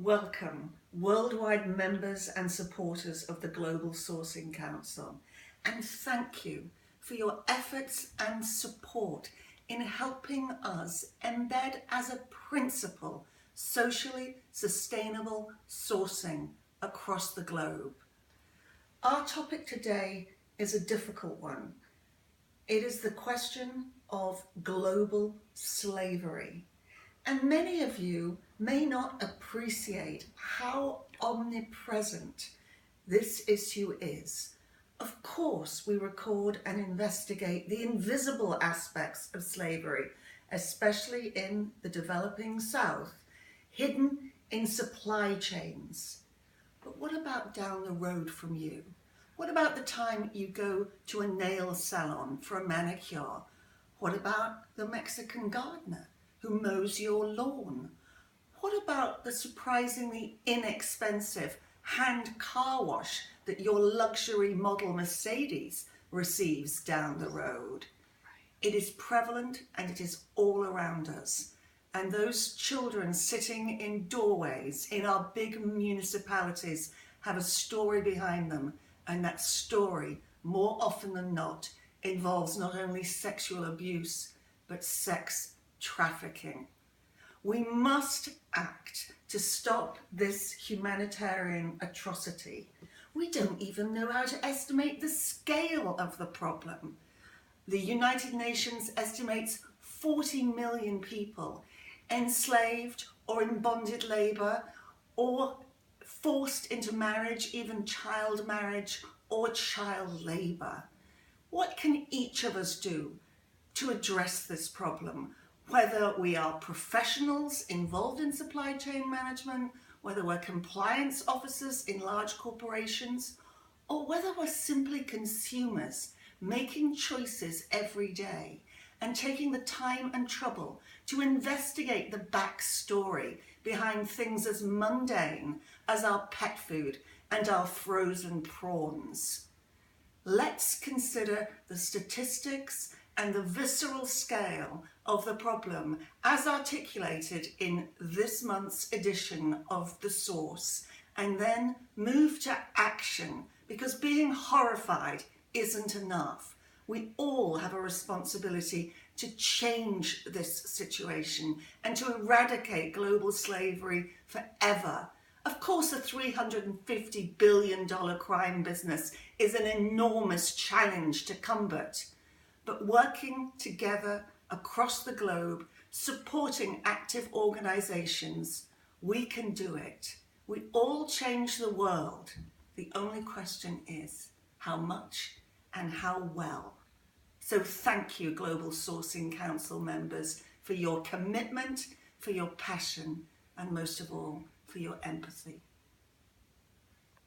Welcome, worldwide members and supporters of the Global Sourcing Council, and thank you for your efforts and support in helping us embed as a principle socially sustainable sourcing across the globe. Our topic today is a difficult one. It is the question of global slavery. And many of you may not appreciate how omnipresent this issue is. Of course, we record and investigate the invisible aspects of slavery, especially in the developing South, hidden in supply chains. But what about down the road from you? What about the time you go to a nail salon for a manicure? What about the Mexican gardener who mows your lawn? What about the surprisingly inexpensive hand car wash that your luxury model Mercedes receives down the road? It is prevalent and it is all around us. And those children sitting in doorways in our big municipalities have a story behind them, and that story, more often than not, involves not only sexual abuse, but sex trafficking. We must act to stop this humanitarian atrocity. We don't even know how to estimate the scale of the problem. The United Nations estimates 40 million people enslaved or in bonded labour or forced into marriage, even child marriage or child labour. What can each of us do to address this problem? Whether we are professionals involved in supply chain management, whether we're compliance officers in large corporations, or whether we're simply consumers making choices every day and taking the time and trouble to investigate the backstory behind things as mundane as our pet food and our frozen prawns. Let's consider the statistics and the visceral scale of the problem as articulated in this month's edition of The Source, and then move to action, because being horrified isn't enough. We all have a responsibility to change this situation and to eradicate global slavery forever. Of course, a $350 billion crime business is an enormous challenge to combat. But working together across the globe, supporting active organisations, we can do it. We all change the world. The only question is how much and how well. So thank you, Global Sourcing Council members, for your commitment, for your passion, and most of all, for your empathy.